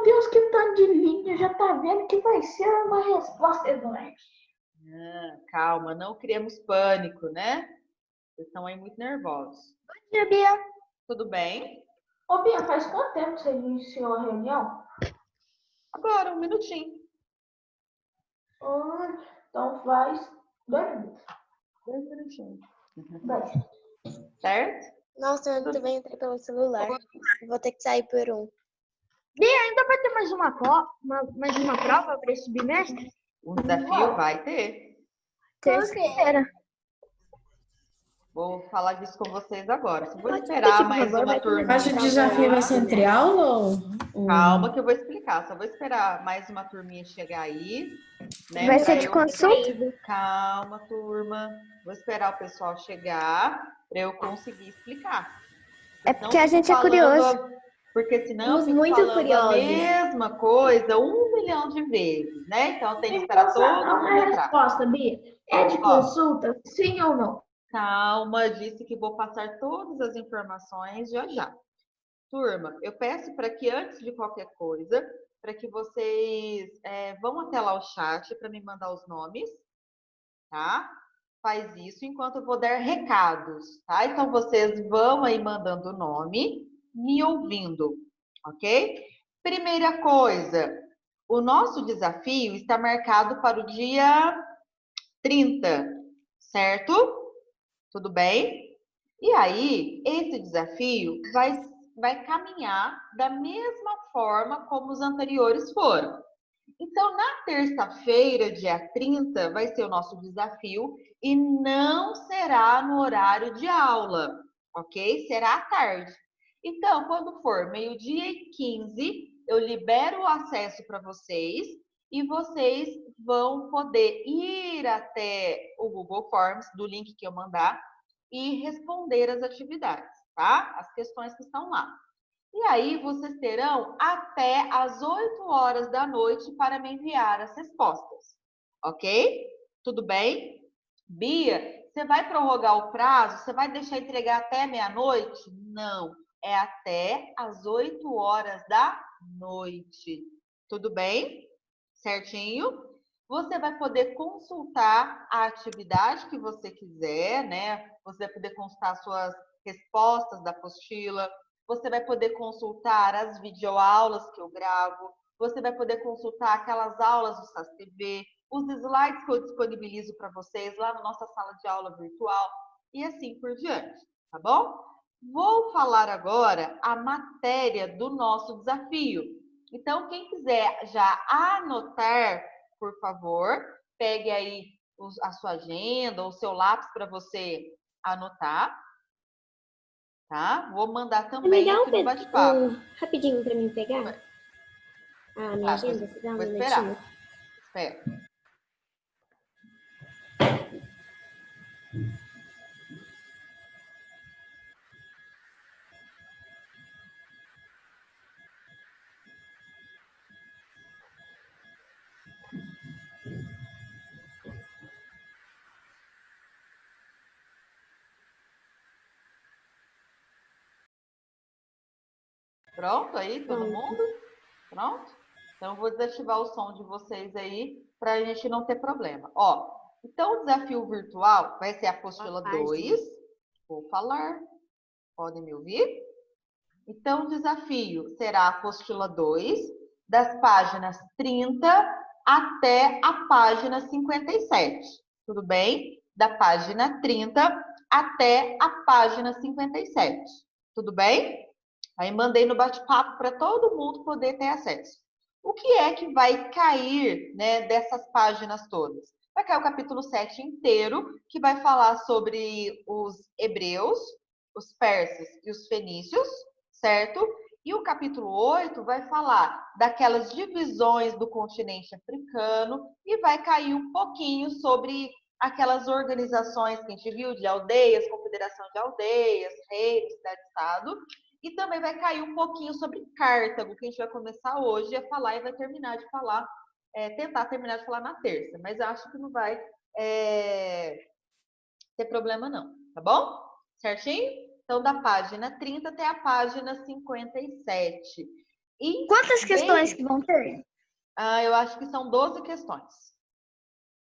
Meu Deus, que tanto de linha. Já tá vendo que vai ser uma resposta excelente. Calma, não criemos pânico, né? Vocês estão aí muito nervosos. Bom dia, Bia. Tudo bem? Ô, Bia, faz quanto tempo você iniciou a reunião? Agora, um minutinho. Então faz 2 minutos. 2 minutinhos. 10. Certo? Nossa, eu também entrei pelo celular. Vou ter que sair por um. Bia, ainda vai ter mais uma prova para esse bimestre? Um desafio vai ter. Terceira. Vou falar disso com vocês agora. Só vou esperar mais uma turminha. Mas o desafio vai ser entre aula ou... Calma que eu vou explicar. Só vou esperar mais uma turminha chegar aí. Né, Vai ser de consulta? Calma, turma. Vou esperar o pessoal chegar para eu conseguir explicar. É porque a gente é curioso. Porque senão eu fico Muito falando curiosos. a mesma coisa 1 milhão de vezes, né? Então tem que esperar todo mundo Uma entrar. resposta, Bia. É de consulta, sim ou não? Calma, disse que vou passar todas as informações já já. Turma, eu peço para que antes de qualquer coisa, para que vocês vão até lá o chat para me mandar os nomes, tá? Faz isso enquanto eu vou dar recados, tá? Então vocês vão aí mandando o nome, me ouvindo, ok? Primeira coisa, o nosso desafio está marcado para o dia 30, certo? Tudo bem? E aí, esse desafio vai caminhar da mesma forma como os anteriores foram. Então, na terça-feira, dia 30, vai ser o nosso desafio e não será no horário de aula, ok? Será à tarde. Então, quando for 12h15, eu libero o acesso para vocês e vocês vão poder ir até o Google Forms, do link que eu mandar, e responder as atividades, tá? As questões que estão lá. E aí, vocês terão até às 8 horas da noite para me enviar as respostas, ok? Tudo bem? Bia, você vai prorrogar o prazo? Você vai deixar entregar até meia-noite? Não, é até às 8 horas da noite. Tudo bem? Certinho? Você vai poder consultar a atividade que você quiser, né? Você vai poder consultar suas respostas da apostila, você vai poder consultar as videoaulas que eu gravo, você vai poder consultar aquelas aulas do SAS TV, os slides que eu disponibilizo para vocês lá na nossa sala de aula virtual e assim por diante, tá bom? Vou falar agora a matéria do nosso desafio. Então, quem quiser já anotar, por favor, pegue aí a sua agenda ou o seu lápis para você anotar. Tá? Vou mandar também aqui no bate-papo. Rapidinho para mim pegar a minha agenda. Você dá um minutinho? Espera. Pronto aí, todo mundo? Pronto? Então, eu vou desativar o som de vocês aí, para a gente não ter problema. Ó, então, o desafio virtual vai ser a apostila 2. Vou falar. Podem me ouvir? Então, o desafio será a apostila 2, das páginas 30 até a página 57. Tudo bem? Da página 30 até a página 57. Tudo bem? Aí mandei no bate-papo para todo mundo poder ter acesso. O que é que vai cair, né, dessas páginas todas? Vai cair o capítulo 7 inteiro, que vai falar sobre os hebreus, os persas e os fenícios, certo? E o capítulo 8 vai falar daquelas divisões do continente africano e vai cair um pouquinho sobre aquelas organizações que a gente viu de aldeias, confederação de aldeias, reinos, cidade-estado. E também vai cair um pouquinho sobre Cartago, que a gente vai começar hoje a falar e vai terminar de falar, tentar terminar de falar na terça. Mas eu acho que não vai ter problema não, tá bom? Certinho? Então, da página 30 até a página 57. E Quantas questões que vão ter? eu acho que são 12 questões.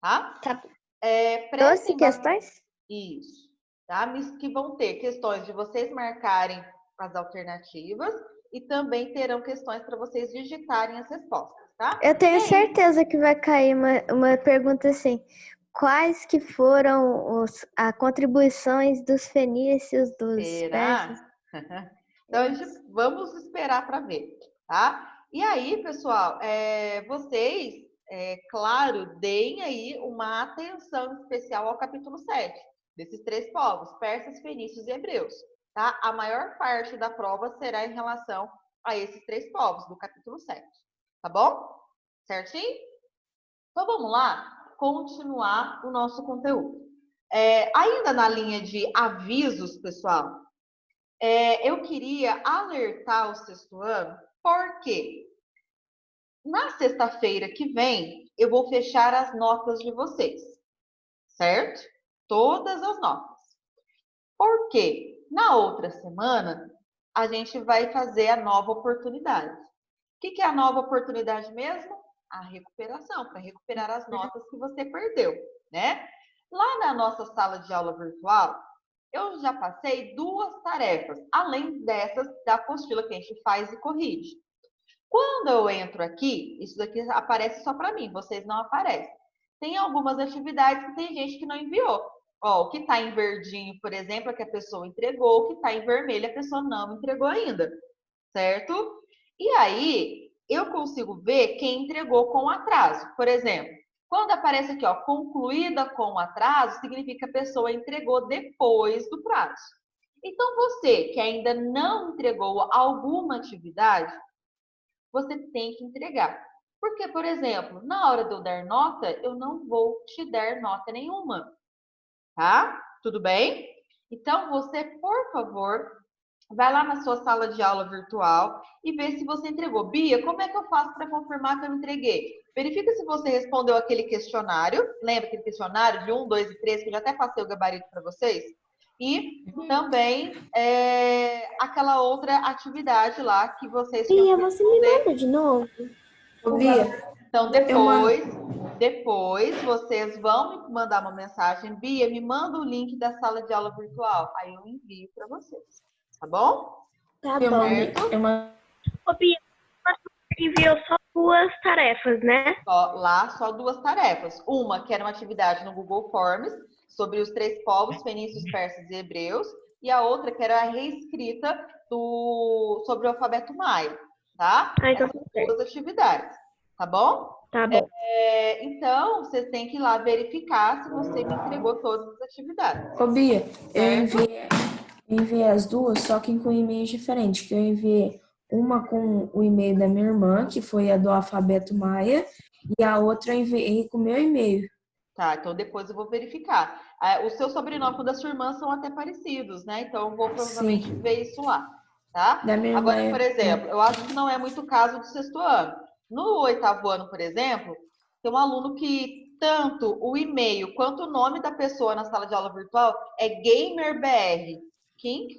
Tá? Tá. 12 Prestem questões? Isso. Tá? Que vão ter questões de vocês marcarem as alternativas e também terão questões para vocês digitarem as respostas, tá? Eu tenho certeza que vai cair uma pergunta assim. Quais que foram as contribuições dos fenícios, dos persas? Será? Então, vamos esperar para ver, tá? E aí, pessoal, vocês, claro, deem aí uma atenção especial ao capítulo 7, desses 3 povos, persas, fenícios e hebreus, tá? A maior parte da prova será em relação a esses 3 povos, do capítulo 7, tá bom? Certinho? Então, vamos lá continuar o nosso conteúdo. Ainda na linha de avisos, pessoal, eu queria alertar o 6º ano, porque na sexta-feira que vem, eu vou fechar as notas de vocês, certo? Todas as notas. Por quê? Na outra semana, a gente vai fazer a nova oportunidade. O que é a nova oportunidade mesmo? A recuperação, para recuperar as notas que você perdeu, né? Lá na nossa sala de aula virtual, eu já passei 2 tarefas, além dessas da apostila que a gente faz e corrige. Quando eu entro aqui, isso daqui aparece só para mim, vocês não aparecem. Tem algumas atividades que tem gente que não enviou. Ó, o que está em verdinho, por exemplo, é que a pessoa entregou, o que está em vermelho, a pessoa não entregou ainda, certo? E aí, eu consigo ver quem entregou com atraso. Por exemplo, quando aparece aqui, ó, concluída com atraso, significa que a pessoa entregou depois do prazo. Então, você que ainda não entregou alguma atividade, você tem que entregar. Porque, por exemplo, na hora de eu dar nota, eu não vou te dar nota nenhuma. Tá? Tudo bem? Então, você, por favor, vai lá na sua sala de aula virtual e vê se você entregou. Bia, como é que eu faço para confirmar que eu entreguei? Verifica se você respondeu aquele questionário. Lembra aquele questionário de 1, 2 e 3, que eu já até passei o gabarito para vocês? E também aquela outra atividade lá que vocês tinham que Bia, você me responder. manda de novo? Ô, Bia, Então, depois vocês vão me mandar uma mensagem. Bia, me manda o link da sala de aula virtual. Aí eu envio para vocês. Tá bom? Tá eu bom. mandei. Ô, Bia, você enviou só 2 tarefas, né? Só 2 tarefas. Uma que era uma atividade no Google Forms sobre os 3 povos, fenícios, persas e hebreus. E a outra que era a reescrita sobre o alfabeto maia. Tá? Então Essas 2 atividades. Tá bom? tá bom. Então, vocês têm que ir lá verificar se você me entregou todas as atividades. Ô, Bia, eu Certo? enviei as 2, só que com e-mails diferentes. Que eu enviei uma com o e-mail da minha irmã, que foi a do alfabeto maia, e a outra eu enviei com o meu e-mail. Tá, então depois eu vou verificar. O seu sobrenome e o da sua irmã são até parecidos, né? Então eu vou provavelmente Sim, ver isso lá, tá? da minha irmã Agora, por exemplo, eu acho que não é muito o caso do 6º ano. No 8º ano, por exemplo, tem um aluno que tanto o e-mail quanto o nome da pessoa na sala de aula virtual é GamerBR.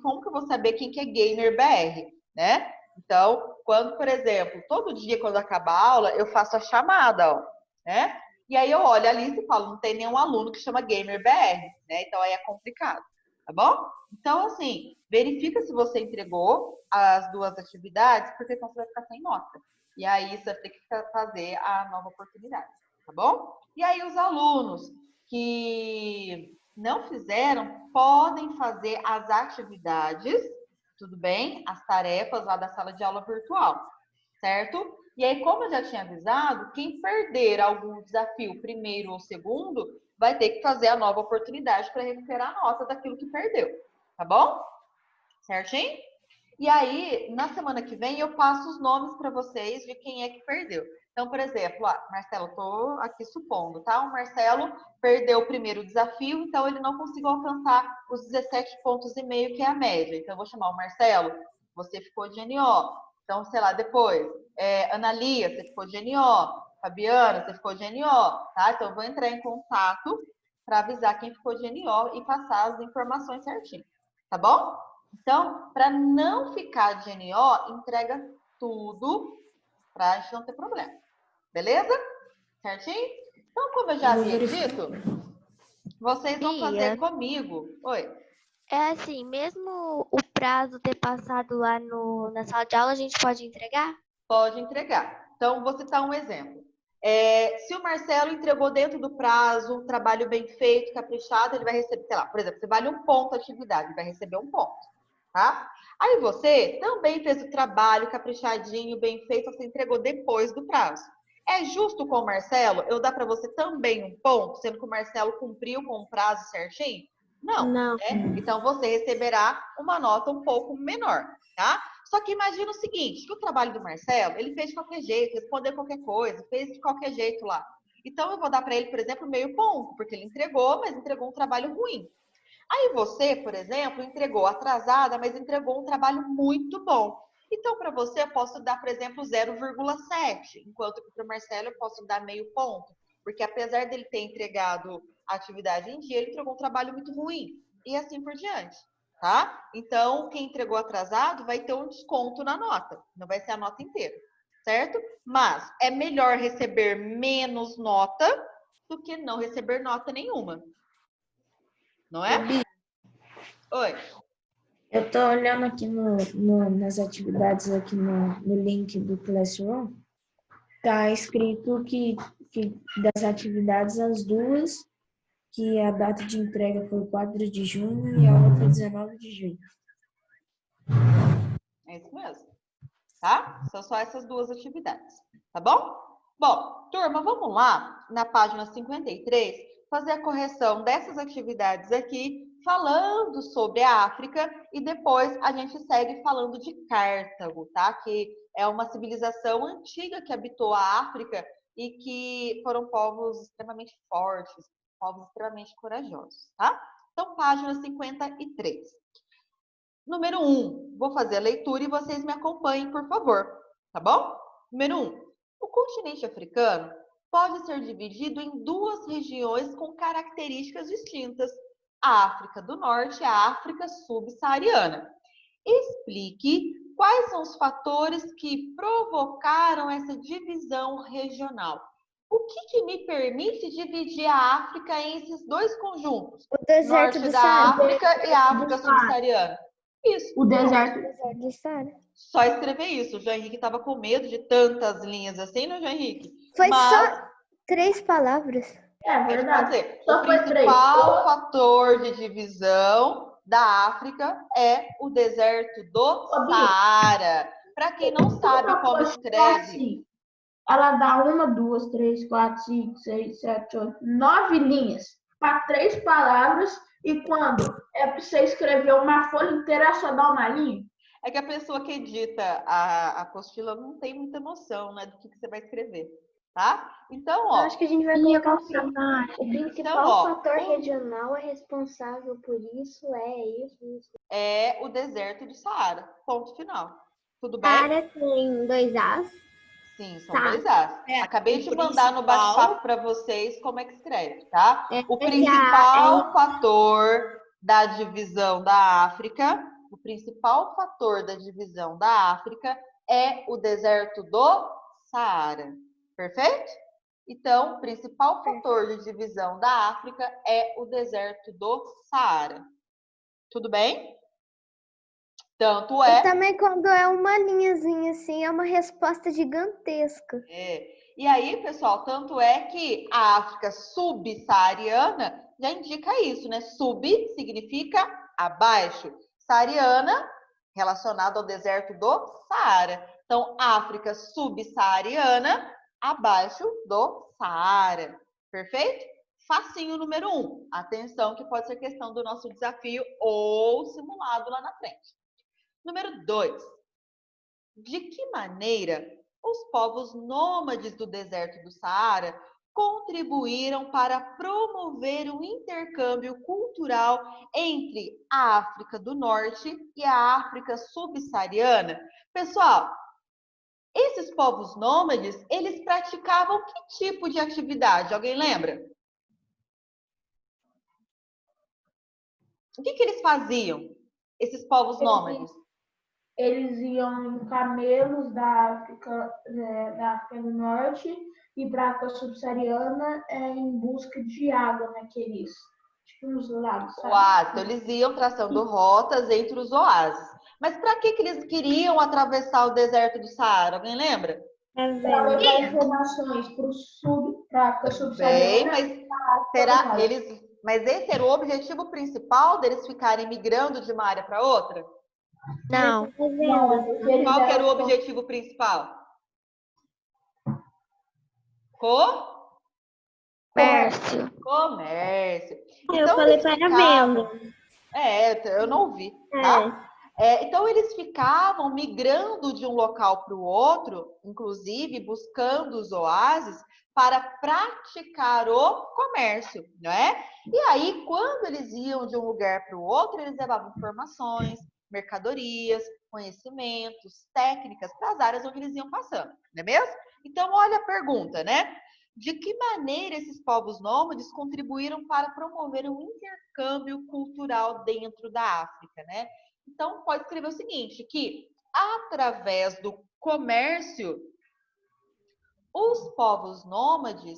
Como que eu vou saber quem que é GamerBR, né? Então, quando, por exemplo, todo dia quando acaba a aula, eu faço a chamada, ó, né? E aí eu olho a lista e falo, não tem nenhum aluno que chama GamerBR, né? Então aí é complicado, tá bom? Então, assim, verifica se você entregou as 2 atividades, porque senão você vai ficar sem nota. E aí você vai ter que fazer a nova oportunidade, tá bom? E aí os alunos que não fizeram podem fazer as atividades, tudo bem? As tarefas lá da sala de aula virtual, certo? E aí, como eu já tinha avisado, quem perder algum desafio, primeiro ou segundo, vai ter que fazer a nova oportunidade para recuperar a nota daquilo que perdeu, tá bom? Certinho? E aí, na semana que vem, eu passo os nomes para vocês de quem é que perdeu. Então, por exemplo, Marcelo, estou aqui supondo, tá? O Marcelo perdeu o primeiro desafio, então ele não conseguiu alcançar os 17 pontos e meio, que é a média. Então, eu vou chamar o Marcelo, você ficou de NO. Então, sei lá, depois, Ana Lia, você ficou de NO. Fabiana, você ficou de NO, tá? Então, eu vou entrar em contato para avisar quem ficou de NO e passar as informações certinho, tá bom? Então, para não ficar de NO, entrega tudo para a gente não ter problema. Beleza? Certinho? Então, como eu já havia dito, vocês vão fazer comigo. Oi. É assim, mesmo o prazo ter passado lá na sala de aula, a gente pode entregar? Pode entregar. Então, vou citar um exemplo. Se o Marcelo entregou dentro do prazo, um trabalho bem feito, caprichado, ele vai receber, sei lá, por exemplo, você vale 1 ponto a atividade, ele vai receber 1 ponto, tá? Aí você também fez o trabalho caprichadinho, bem feito, você entregou depois do prazo. É justo com o Marcelo eu dar para você também 1 ponto, sendo que o Marcelo cumpriu com o prazo certinho? Não. Não. Né? Então, você receberá uma nota um pouco menor, tá? Só que imagina o seguinte, que o trabalho do Marcelo, ele fez de qualquer jeito, respondeu qualquer coisa, fez de qualquer jeito lá. Então, eu vou dar para ele, por exemplo, meio ponto, porque ele entregou, mas entregou um trabalho ruim. Aí você, por exemplo, entregou atrasada, mas entregou um trabalho muito bom. Então, para você, eu posso dar, por exemplo, 0,7, enquanto que para o Marcelo eu posso dar meio ponto. Porque apesar dele ter entregado a atividade em dia, ele entregou um trabalho muito ruim. E assim por diante, tá? Então, quem entregou atrasado vai ter um desconto na nota. Não vai ser a nota inteira, certo? Mas é melhor receber menos nota do que não receber nota nenhuma. Não é? Oi. Eu tô olhando aqui nas atividades, aqui no link do Classroom, tá escrito que das atividades, as duas, que a data de entrega foi 4 de junho e a outra 19 de junho. É isso mesmo, tá? São só essas duas atividades, tá bom? Bom, turma, vamos lá na página 53 fazer a correção dessas atividades aqui, falando sobre a África e depois a gente segue falando de Cartago, tá? Que é uma civilização antiga que habitou a África e que foram povos extremamente fortes, povos extremamente corajosos, tá? Então, página 53. Número 1, vou fazer a leitura e vocês me acompanhem, por favor, tá bom? Número 1, o continente africano pode ser dividido em 2 regiões com características distintas, a África do Norte e a África subsaariana. Explique quais são os fatores que provocaram essa divisão regional. O que me permite dividir a África em esses 2 conjuntos? O deserto Norte do da Saara. África e a África subsaariana. Isso. O deserto. Do Saara. Só escrever isso. O João Henrique estava com medo de tantas linhas assim, não, João Henrique? Foi só 3 palavras. É verdade. Dizer, Só o foi principal fator de divisão da África é o deserto do Saara. Para quem não sabe como escreve, Assim, ela dá 1, 2, 3, 4, 5, 6, 7, 8, 9 linhas para 3 palavras. E quando é para você escrever uma folha inteira, só dá uma linha? é que a pessoa que edita a apostila não tem muita noção, né, do que você vai escrever, tá? Então, ó. Eu acho que a gente vai colocar assim. O principal Então, ó, fator regional é responsável por isso, isso. É o deserto do Saara. Ponto final. Tudo bem? Saara tem 2 As. Sim, são 2 As. Acabei de mandar no bate-papo para vocês como é que escreve, tá? O principal fator da divisão da África, o principal fator da divisão da África é o deserto do Saara. Perfeito? Então, o principal fator de divisão da África é o deserto do Saara. Tudo bem? Tanto é. E também quando é uma linhazinha assim, é uma resposta gigantesca. E aí, pessoal, tanto é que a África subsaariana já indica isso, né? Sub significa abaixo. Saariana, relacionado ao deserto do Saara. Então, África subsaariana, abaixo do Saara. Perfeito? Facinho número 1. Atenção que pode ser questão do nosso desafio ou simulado lá na frente. Número 2. De que maneira os povos nômades do deserto do Saara contribuíram para promover o intercâmbio cultural entre a África do Norte e a África subsaariana? Pessoal, esses povos nômades, eles praticavam que tipo de atividade? Alguém lembra? O que eles faziam, esses povos nômades? eles iam em camelos da África do Norte e para a África subsaariana em busca de água naqueles, tipo, nos lagos, sabe? Oásis. Então, eles iam traçando rotas entre os oásis. Mas para que eles queriam atravessar o deserto do Saara? Alguém lembra? Para levar informações para o sul, para a África subsaariana. Bem, mas esse era o objetivo principal deles ficarem migrando de uma área para outra? Não. Qual que era o objetivo principal? Comércio. Comércio. Eu Então, falei eles para ficavam... venda. Eu não ouvi, tá? Então, eles ficavam migrando de um local para o outro, inclusive buscando os oásis, para praticar o comércio, não é? E aí, quando eles iam de um lugar para o outro, eles levavam informações, mercadorias, conhecimentos, técnicas para as áreas onde eles iam passando, não é mesmo? Então, olha a pergunta, né? De que maneira esses povos nômades contribuíram para promover o intercâmbio cultural dentro da África, né? Então, pode escrever o seguinte, que através do comércio, os povos nômades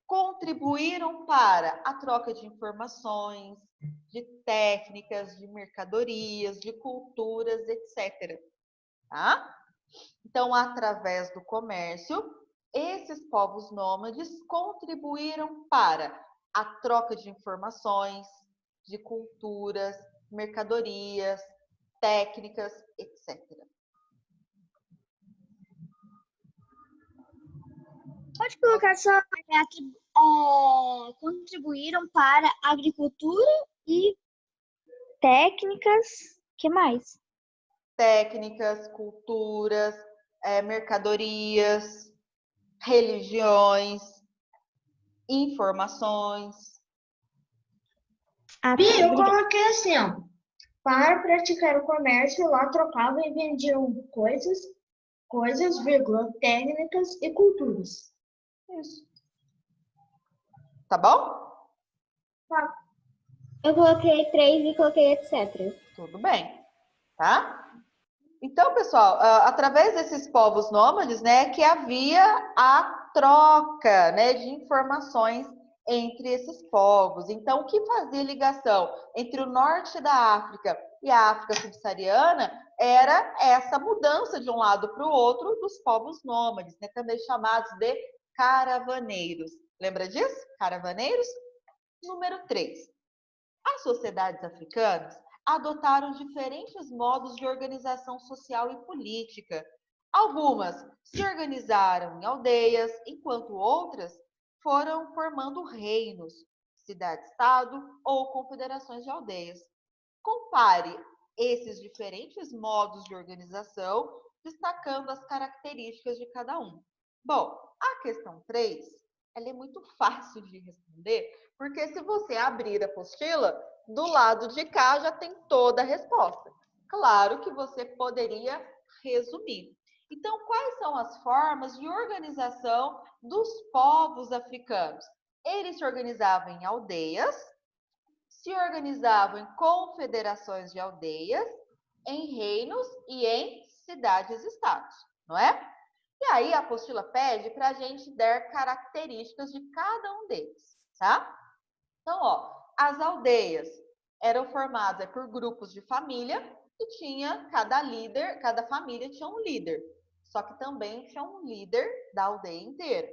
contribuíram para a troca de informações, de técnicas, de mercadorias, de culturas, etc. Tá? Então, através do comércio, esses povos nômades contribuíram para a troca de informações, de culturas, mercadorias, técnicas, etc. Pode colocar só contribuíram para a agricultura e técnicas. Que mais? Técnicas, culturas, mercadorias, religiões, informações. Eu coloquei assim, ó. Para praticar o comércio, lá trocavam e vendiam coisas, vírgula, técnicas e culturas. Isso. Tá bom? Tá. Eu coloquei 3 e coloquei etc. Tudo bem, tá? Então, pessoal, através desses povos nômades, né, que havia a troca, né, de informações entre esses povos. Então, o que fazia ligação entre o norte da África e a África subsaariana era essa mudança de um lado para o outro dos povos nômades, né, também chamados de caravaneiros. Lembra disso? Caravaneiros? Número 3. As sociedades africanas adotaram diferentes modos de organização social e política. Algumas se organizaram em aldeias, enquanto outras foram formando reinos, cidade-estado ou confederações de aldeias. Compare esses diferentes modos de organização, destacando as características de cada um. Bom, a questão 3, ela é muito fácil de responder, porque se você abrir a apostila, do lado de cá já tem toda a resposta. Claro que você poderia resumir. Então, quais são as formas de organização dos povos africanos? Eles se organizavam em aldeias, se organizavam em confederações de aldeias, em reinos e em cidades-estados, não é? E aí a apostila pede para a gente dar características de cada um deles, tá? Então, ó, as aldeias eram formadas por grupos de família e tinha cada família tinha um líder. Só que também tinha um líder da aldeia inteira.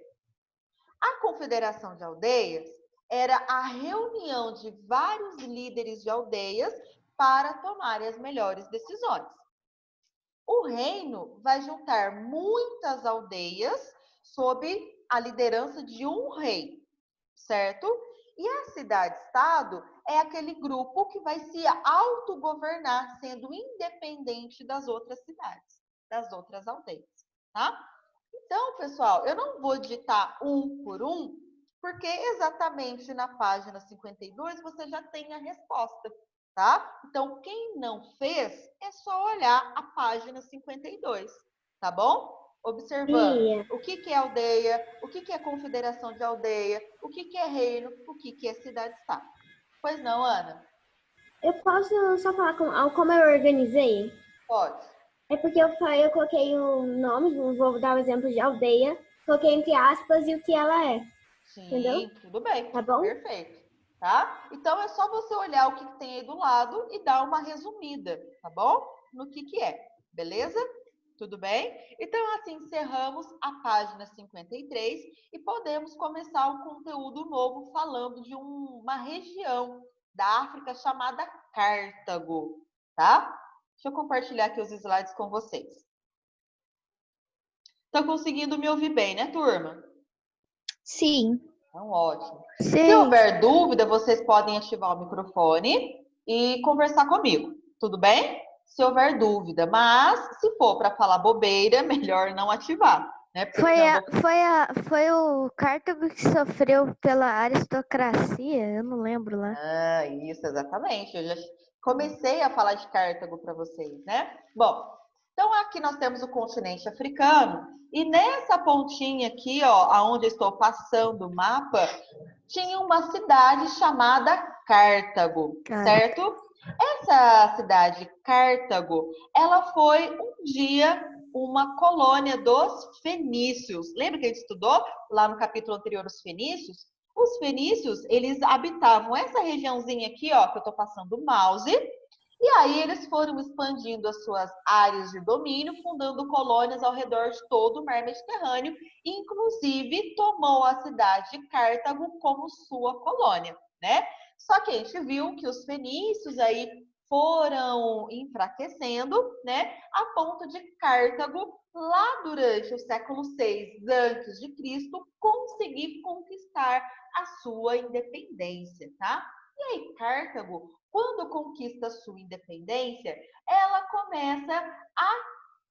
A confederação de aldeias era a reunião de vários líderes de aldeias para tomarem as melhores decisões. O reino vai juntar muitas aldeias sob a liderança de um rei, certo? E a cidade-estado é aquele grupo que vai se autogovernar, sendo independente das outras cidades, das outras aldeias, tá? Então, pessoal, eu não vou digitar um por um, porque exatamente na página 52 você já tem a resposta, tá? Então, quem não fez, é só olhar a página 52, tá bom? Observando o que é aldeia, o que é confederação de aldeia, o que é reino, o que é cidade-estado. Pois não, Ana? Eu posso só falar como eu organizei? Pode. É porque eu coloquei o nome, vou dar o exemplo de aldeia, coloquei entre aspas e o que ela é. Sim, Entendeu? tudo bem. Tá bom? Perfeito. Tá? Então é só você olhar o que tem aí do lado e dar uma resumida, tá bom? No que é, beleza? Tudo bem? Então, assim, encerramos a página 53 e podemos começar o conteúdo novo falando de uma região da África chamada Cartago, tá? Deixa eu compartilhar aqui os slides com vocês. Estão conseguindo me ouvir bem, né, turma? Sim. Então, ótimo. Sim. Se houver dúvida, vocês podem ativar o microfone e conversar comigo, tudo bem? Se houver dúvida, mas se for para falar bobeira, melhor não ativar, né? Porque Foi o Cartago que sofreu pela aristocracia? Eu não lembro lá. Ah, isso, exatamente. Eu já comecei a falar de Cartago para vocês, né? Bom, então aqui nós temos o continente africano e nessa pontinha aqui, ó, aonde eu estou passando o mapa, tinha uma cidade chamada Cartago, certo? Essa cidade, Cartago, ela foi um dia uma colônia dos fenícios. Lembra que a gente estudou lá no capítulo anterior os fenícios? Os fenícios, eles habitavam essa regiãozinha aqui, ó, que eu estou passando o mouse, e aí eles foram expandindo as suas áreas de domínio, fundando colônias ao redor de todo o mar Mediterrâneo, inclusive tomou a cidade de Cartago como sua colônia, né? Só que a gente viu que os fenícios aí foram enfraquecendo, né? A ponto de Cartago, lá durante o século VI a.C., conseguir conquistar a sua independência, tá? E aí, Cartago, quando conquista sua independência, ela começa a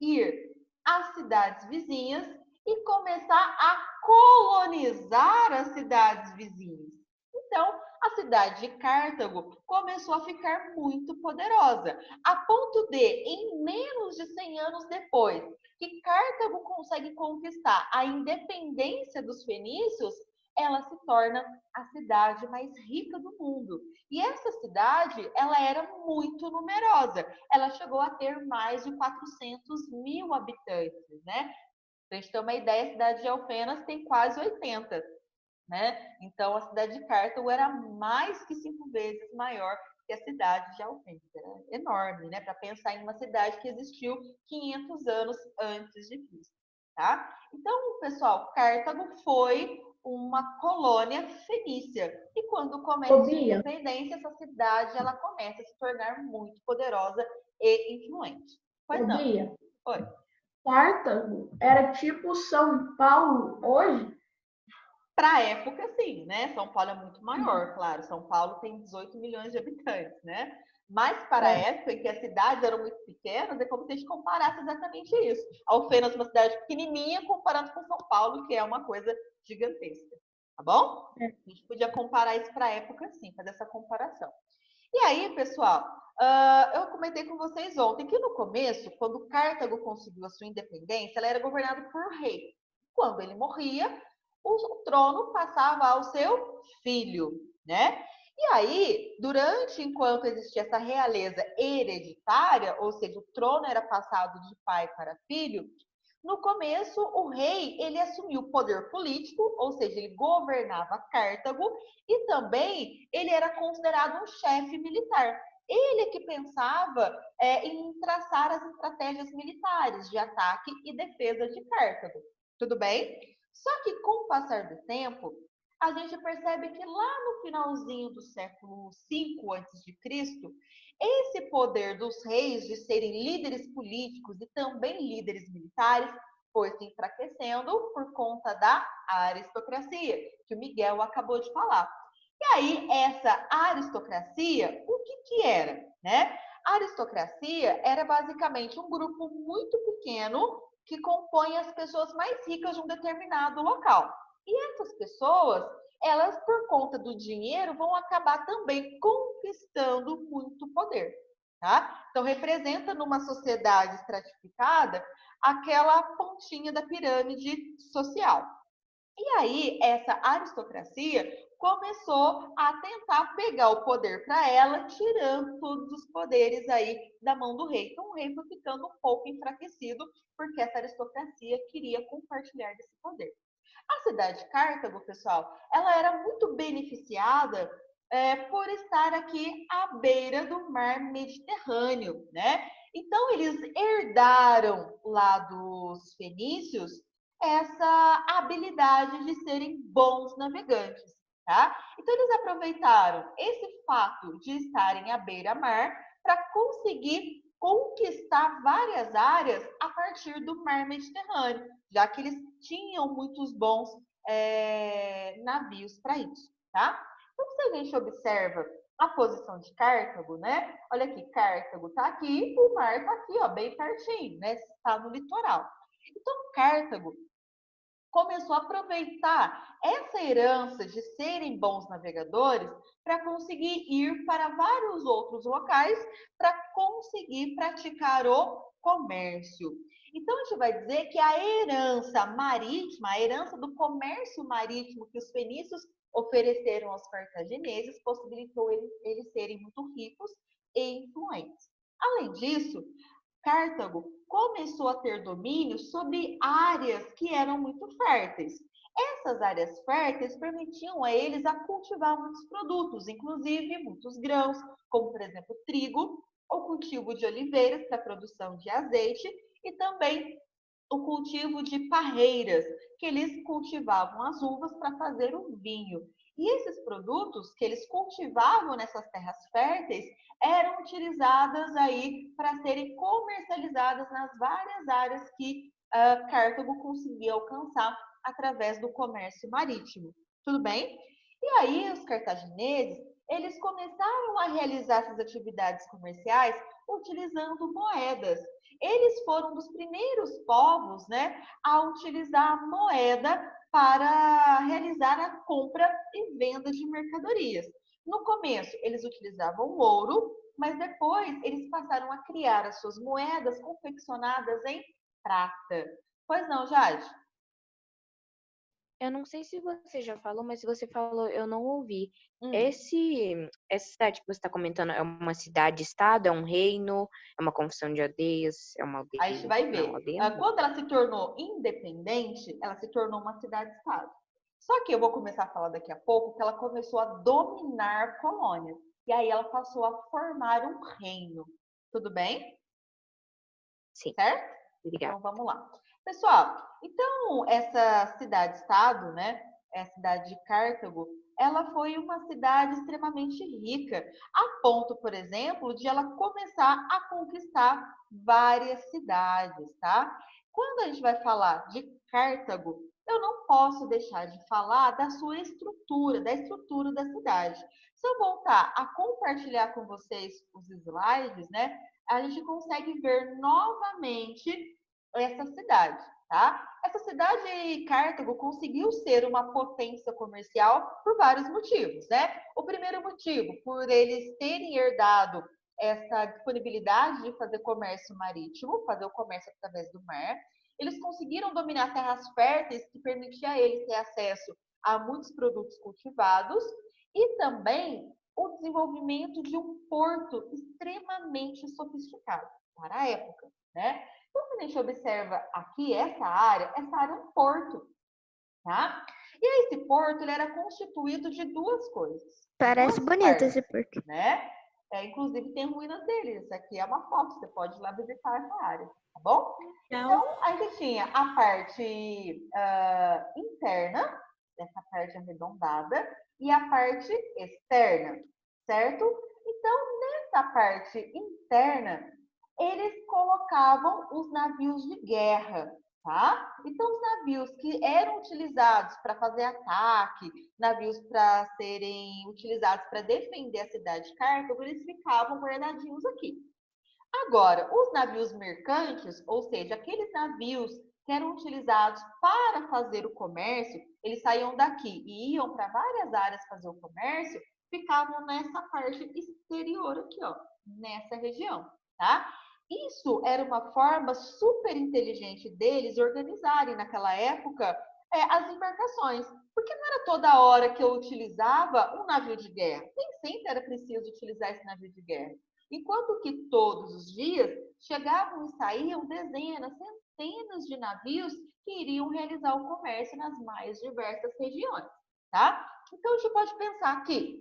ir às cidades vizinhas e começar a colonizar as cidades vizinhas. Então, a cidade de Cartago começou a ficar muito poderosa, a ponto de, em menos de 100 anos depois, que Cartago consegue conquistar a independência dos fenícios, ela se torna a cidade mais rica do mundo. E essa cidade, ela era muito numerosa. Ela chegou a ter mais de 400 mil habitantes, né? Para a gente ter uma ideia, a cidade de Alfenas tem quase 80, né? Então, a cidade de Cartago era mais que 5 vezes maior que a cidade de Alfenas. Era enorme, né? Para pensar em uma cidade que existiu 500 anos antes de Cristo, tá? Então, pessoal, Cartago foi uma colônia fenícia. E quando começa a sua independência, essa cidade ela começa a se tornar muito poderosa e influente. Pois não? Bia, Oi. Cartago era tipo São Paulo hoje? Para a época, sim, né? São Paulo é muito maior, claro. São Paulo tem 18 milhões de habitantes, né? Mas para a época em que as cidades eram muito pequenas, é como se a gente comparasse exatamente isso. Alfenas, uma cidade pequenininha, comparando com São Paulo, que é uma coisa gigantesca. Tá bom? A gente podia comparar isso para a época, sim, fazer essa comparação. E aí, pessoal, eu comentei com vocês ontem que no começo, quando Cartago conseguiu a sua independência, ela era governada por rei. Quando ele morria, o trono passava ao seu filho, né? E aí, enquanto existia essa realeza hereditária, ou seja, o trono era passado de pai para filho, no começo o rei, ele assumiu o poder político, ou seja, ele governava Cartago e também ele era considerado um chefe militar. Ele que pensava em traçar as estratégias militares de ataque e defesa de Cartago. Tudo bem? Só que com o passar do tempo, a gente percebe que lá no finalzinho do século V a.C., esse poder dos reis de serem líderes políticos e também líderes militares foi se enfraquecendo por conta da aristocracia, que o Miguel acabou de falar. E aí, essa aristocracia, o que era, né? A aristocracia era basicamente um grupo muito pequeno que compõe as pessoas mais ricas de um determinado local. E essas pessoas, elas, por conta do dinheiro, vão acabar também conquistando muito poder, tá? Então, representa numa sociedade estratificada aquela pontinha da pirâmide social. E aí, essa aristocracia começou a tentar pegar o poder para ela, tirando todos os poderes aí da mão do rei. Então o rei foi ficando um pouco enfraquecido, porque essa aristocracia queria compartilhar desse poder. A cidade de Cartago, pessoal, ela era muito beneficiada por estar aqui à beira do mar Mediterrâneo, né? Então, eles herdaram lá dos fenícios essa habilidade de serem bons navegantes, tá? Então, eles aproveitaram esse fato de estarem à beira-mar para conseguir conquistar várias áreas a partir do mar Mediterrâneo, já que eles tinham muitos bons navios para isso, tá? Então, se a gente observa a posição de Cartago, né? Olha aqui, Cartago está aqui, o mar está aqui, ó, bem pertinho, né? Está no litoral. Então, Cartago começou a aproveitar essa herança de serem bons navegadores para conseguir ir para vários outros locais para conseguir praticar o comércio. Então, a gente vai dizer que a herança marítima, a herança do comércio marítimo que os fenícios ofereceram aos cartagineses, possibilitou eles serem muito ricos e influentes. Além disso, Cartago começou a ter domínio sobre áreas que eram muito férteis. Essas áreas férteis permitiam a eles a cultivar muitos produtos, inclusive muitos grãos, como por exemplo trigo, o cultivo de oliveiras para a produção de azeite e também o cultivo de parreiras, que eles cultivavam as uvas para fazer o vinho. E esses produtos que eles cultivavam nessas terras férteis eram utilizadas aí para serem comercializadas nas várias áreas que Cartago conseguia alcançar através do comércio marítimo. Tudo bem? E aí os cartagineses, eles começaram a realizar essas atividades comerciais utilizando moedas. Eles foram dos primeiros povos, né, a utilizar a moeda para realizar a compra e venda de mercadorias. No começo, eles utilizavam ouro, mas depois eles passaram a criar as suas moedas confeccionadas em prata. Pois não, Jade? Eu não sei se você já falou, mas se você falou, eu não ouvi. Hum. Essa cidade que você está comentando é uma cidade-estado, é um reino, é uma confissão de aldeias, é uma aldeia? Aí a gente vai ver. Não, aldeia não. Quando ela se tornou independente, ela se tornou uma cidade-estado. Só que eu vou começar a falar daqui a pouco que ela começou a dominar colônias. E aí ela passou a formar um reino. Tudo bem? Sim. Certo? Obrigada. Então vamos lá. Pessoal, então essa cidade-estado, né? A cidade de Cartago, ela foi uma cidade extremamente rica, a ponto, por exemplo, de ela começar a conquistar várias cidades, tá? Quando a gente vai falar de Cartago, eu não posso deixar de falar da sua estrutura, da estrutura da cidade. Se eu voltar a compartilhar com vocês os slides, né? A gente consegue ver novamente essa cidade, tá? Essa cidade, Cartago, conseguiu ser uma potência comercial por vários motivos, né? O primeiro motivo, por eles terem herdado essa disponibilidade de fazer comércio marítimo, fazer o comércio através do mar. Eles conseguiram dominar terras férteis que permitia a eles ter acesso a muitos produtos cultivados e também o desenvolvimento de um porto extremamente sofisticado para a época, né? Então, quando a gente observa aqui essa área é um porto, tá? E aí, esse porto ele era constituído de duas coisas. Parece duas bonito partes, esse porto. né? Inclusive, tem ruínas dele. Isso aqui é uma foto, você pode ir lá visitar essa área, tá bom? Então, a gente tinha a parte interna, essa parte arredondada, e a parte externa, certo? Então, nessa parte interna, eles colocavam os navios de guerra, tá? Então, os navios que eram utilizados para fazer ataque, navios para serem utilizados para defender a cidade de Cartago, eles ficavam guardadinhos aqui. Agora, os navios mercantes, ou seja, aqueles navios que eram utilizados para fazer o comércio, eles saíam daqui e iam para várias áreas fazer o comércio, ficavam nessa parte exterior aqui, ó, nessa região, tá? Isso era uma forma super inteligente deles organizarem naquela época as embarcações, Porque não era toda hora que eu utilizava um navio de guerra. Nem sempre era preciso utilizar esse navio de guerra. Enquanto que todos os dias chegavam e saíam dezenas, centenas de navios que iriam realizar o comércio nas mais diversas regiões, tá? Então, a gente pode pensar que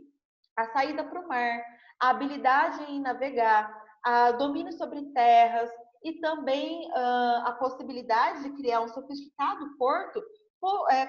a saída para o mar, a habilidade em navegar, a domínio sobre terras e também a possibilidade de criar um sofisticado porto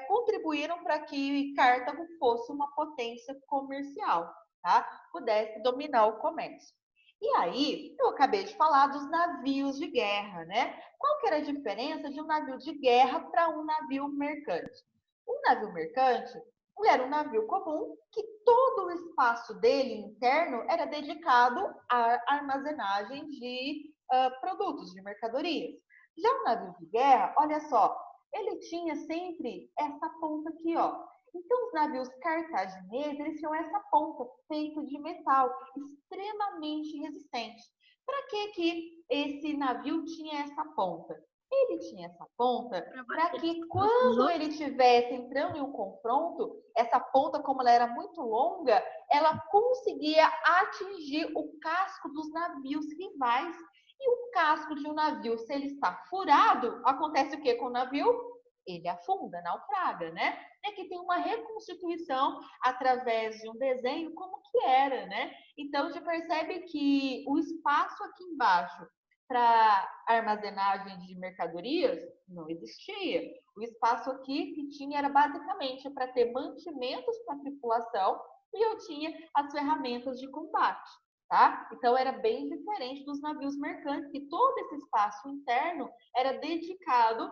contribuíram para que Cartago fosse uma potência comercial, tá? Pudesse dominar o comércio. E aí, eu acabei de falar dos navios de guerra, né? Qual que era a diferença de um navio de guerra para um navio mercante? Um navio mercante, ele era um navio comum que todo o espaço dele interno era dedicado à armazenagem de produtos, de mercadorias. Já o navio de guerra, olha só, ele tinha sempre essa ponta aqui, ó. Então, os navios cartagineses, eles tinham essa ponta feita de metal, extremamente resistente. Para que esse navio tinha essa ponta? Ele tinha essa ponta para que quando ele estivesse entrando em um confronto, essa ponta, como ela era muito longa, ela conseguia atingir o casco dos navios rivais. E o casco de um navio, se ele está furado, acontece o que com o navio? Ele afunda, naufraga, né? Que tem uma reconstituição através de um desenho como que era, né? Então, a gente percebe que o espaço aqui embaixo para armazenagem de mercadorias não existia. O espaço aqui que tinha era basicamente para ter mantimentos para a tripulação e eu tinha as ferramentas de combate, tá? Então, era bem diferente dos navios mercantes, que todo esse espaço interno era dedicado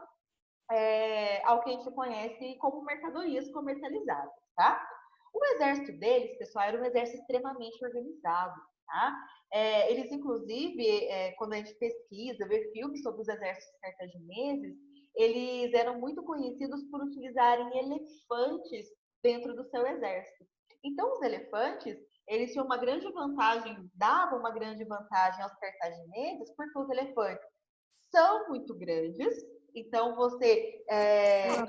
ao que a gente conhece como mercadorias comercializadas, tá? O exército deles, pessoal, era um exército extremamente organizado, tá? Eles, inclusive, quando a gente pesquisa, vê filmes sobre os exércitos cartagineses, eles eram muito conhecidos por utilizarem elefantes dentro do seu exército. Então, os elefantes, eles tinham uma grande vantagem, davam uma grande vantagem aos cartagineses, porque os elefantes são muito grandes. Então, você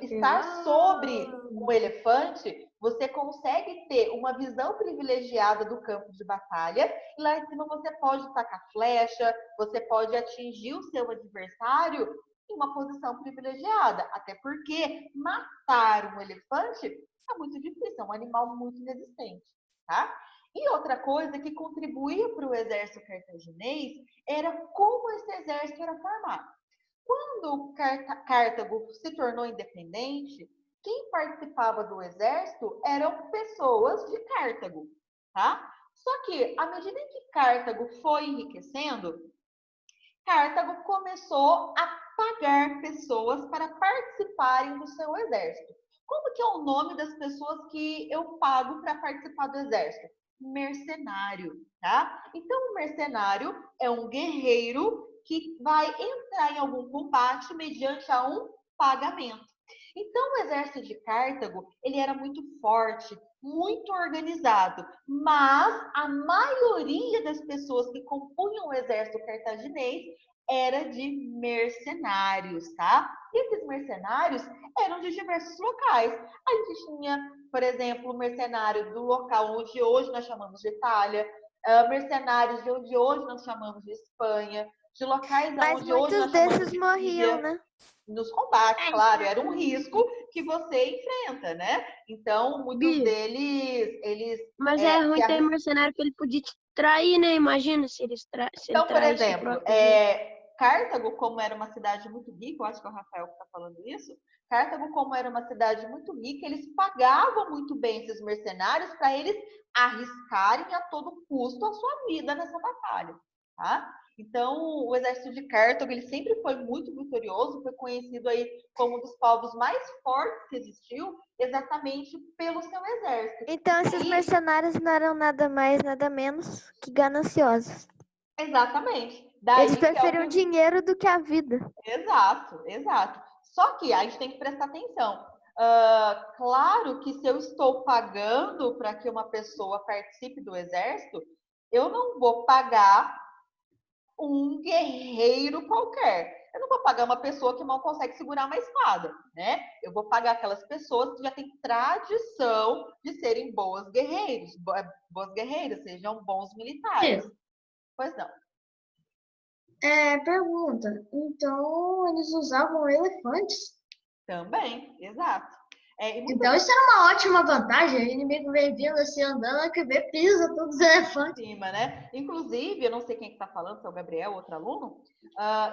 estar sobre um elefante, você consegue ter uma visão privilegiada do campo de batalha. E lá em cima você pode tacar flecha, você pode atingir o seu adversário em uma posição privilegiada. Até porque matar um elefante é muito difícil, é um animal muito resistente, tá? E outra coisa que contribuía para o exército cartaginês era como esse exército era formado. Quando Cartago se tornou independente, quem participava do exército eram pessoas de Cartago, tá? Só que, à medida em que Cartago foi enriquecendo, Cartago começou a pagar pessoas para participarem do seu exército. Como que é o nome das pessoas que eu pago para participar do exército? Mercenário, tá? Então, o mercenário é um guerreiro que vai entrar em algum combate mediante a um pagamento. Então, o exército de Cartago, ele era muito forte, muito organizado, mas a maioria das pessoas que compunham o exército cartaginês era de mercenários, tá? E esses mercenários eram de diversos locais. A gente tinha, por exemplo, o mercenário do local onde hoje nós chamamos de Itália, mercenários de onde hoje nós chamamos de Espanha, de locais onde hoje nós chamamos de morriam, né? Nos combates, claro, era um risco que você enfrenta, né? Então, muitos deles, eles... Mas é ruim ter mercenário que ele podia te trair, né? Imagina se eles Então, por exemplo, Cartago, como era uma cidade muito rica, eu acho que é o Rafael que está falando isso, Cartago, como era uma cidade muito rica, eles pagavam muito bem esses mercenários para eles arriscarem a todo custo a sua vida nessa batalha, tá? Então, o exército de Cartago, ele sempre foi muito vitorioso, foi conhecido aí como um dos povos mais fortes que existiu, exatamente pelo seu exército. Então, esses mercenários não eram nada mais, nada menos que gananciosos. Exatamente. Eles preferiam dinheiro do que a vida. Exato, exato. Só que a gente tem que prestar atenção. Claro que se eu estou pagando para que uma pessoa participe do exército, eu não vou pagar um guerreiro qualquer. Eu não vou pagar uma pessoa que mal consegue segurar uma espada, né? Eu vou pagar aquelas pessoas que já têm tradição de serem boas guerreiras, sejam bons militares. Pois não. Pergunta. Então, eles usavam elefantes? Também, exato. Então, isso era uma ótima vantagem. O inimigo vem vindo assim, andando, que vê, pisa todos os elefantes. Cima, né? Inclusive, eu não sei quem que está falando, se é o Gabriel, outro aluno.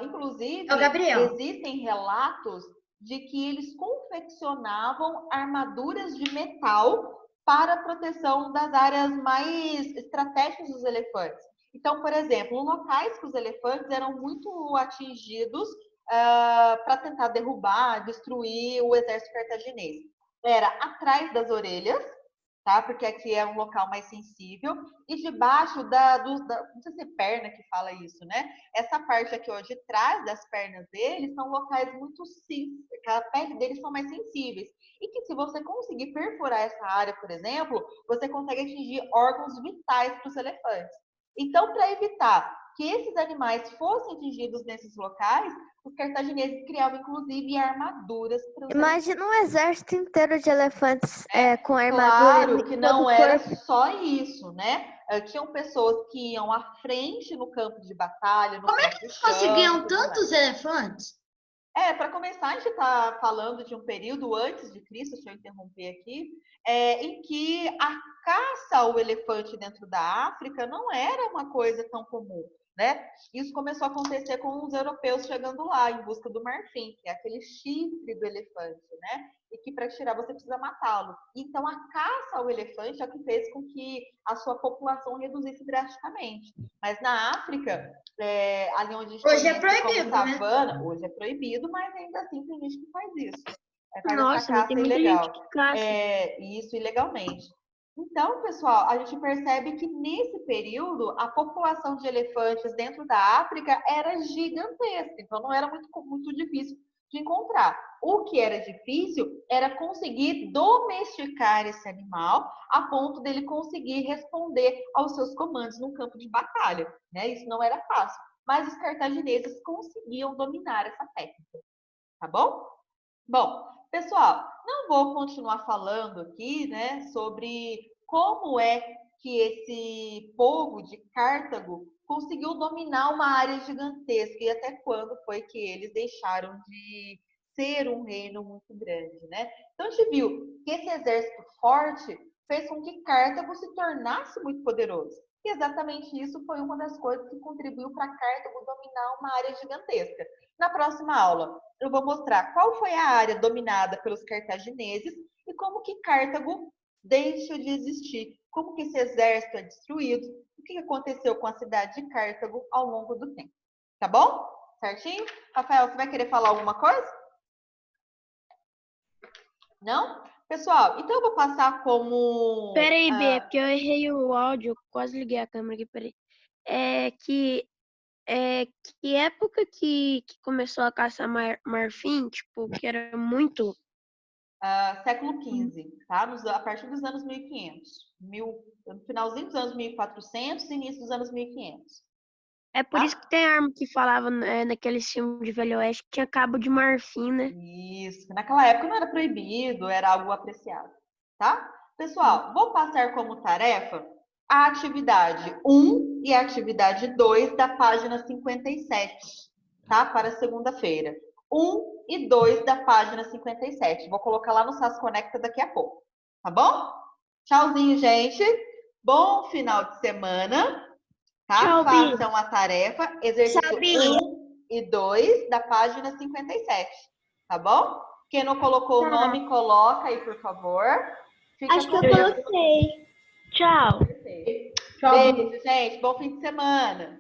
Inclusive, É o Gabriel. existem relatos de que eles confeccionavam armaduras de metal para a proteção das áreas mais estratégicas dos elefantes. Então, por exemplo, locais que os elefantes eram muito atingidos para tentar derrubar, destruir o exército cartaginês. Era atrás das orelhas, tá? Porque aqui é um local mais sensível, e debaixo não sei se é perna que fala isso, né? Essa parte aqui, ó, de trás das pernas deles, são locais muito sensíveis, a pele deles são mais sensíveis. E que se você conseguir perfurar essa área, por exemplo, você consegue atingir órgãos vitais para os elefantes. Então, para evitar que esses animais fossem atingidos nesses locais, os cartagineses criavam, inclusive, armaduras para os Imagina um exército inteiro de elefantes com armadura. Claro que não era só isso, né? Tinham pessoas que iam à frente no campo de batalha. Como é que eles conseguiam tantos elefantes? Para começar, a gente está falando de um período antes de Cristo, deixa eu interromper aqui, em que a caça ao elefante dentro da África não era uma coisa tão comum, né? Isso começou a acontecer com os europeus chegando lá em busca do marfim, que é aquele chifre do elefante, né? E que para tirar você precisa matá-lo. Então a caça ao elefante é o que fez com que a sua população reduzisse drasticamente. Mas na África, ali onde a gente hoje é conhece proibido, como savana, né? hoje é proibido, mas ainda assim tem gente que faz isso. Faz Nossa, essa mas caça tem muita ilegal. gente que caça. Isso ilegalmente. Então, pessoal, a gente percebe que nesse período a população de elefantes dentro da África era gigantesca, então não era muito difícil de encontrar. O que era difícil era conseguir domesticar esse animal a ponto dele conseguir responder aos seus comandos no campo de batalha, né? Isso não era fácil, mas os cartagineses conseguiam dominar essa técnica, tá bom? Bom, pessoal, não vou continuar falando aqui, né, sobre como é que esse povo de Cartago conseguiu dominar uma área gigantesca e até quando foi que eles deixaram de ser um reino muito grande, né? Então a gente viu que esse exército forte fez com que Cartago se tornasse muito poderoso. E exatamente isso foi uma das coisas que contribuiu para Cartago dominar uma área gigantesca. Na próxima aula, eu vou mostrar qual foi a área dominada pelos cartagineses e como que Cartago deixa de existir, como que esse exército é destruído, o que aconteceu com a cidade de Cartago ao longo do tempo. Tá bom? Certinho? Rafael, você vai querer falar alguma coisa? Não? Pessoal, então eu vou passar como... Peraí, Bê, porque eu errei o áudio, quase liguei a câmera aqui, peraí. Que época que começou a caçar marfim, tipo, que era muito... século XV, tá? A partir dos anos 1500. No finalzinho dos anos 1400 e início dos anos 1500. É por isso que tem arma que falava naquele filme de Velho Oeste que tinha cabo de marfim, né? Isso. Naquela época não era proibido, era algo apreciado, tá? Pessoal, vou passar como tarefa a atividade 1 e a atividade 2 da página 57, tá? Para segunda-feira. 1 e 2 da página 57. Vou colocar lá no SAS Conecta daqui a pouco, tá bom? Tchauzinho, gente. Bom final de semana. Tá? Tchau, façam a tarefa, exercício 1 e 2 da página 57. Tá bom? Quem não colocou o nome, coloca aí, por favor. Acho que eu coloquei. Tchau. Beijo, gente. Bom fim de semana.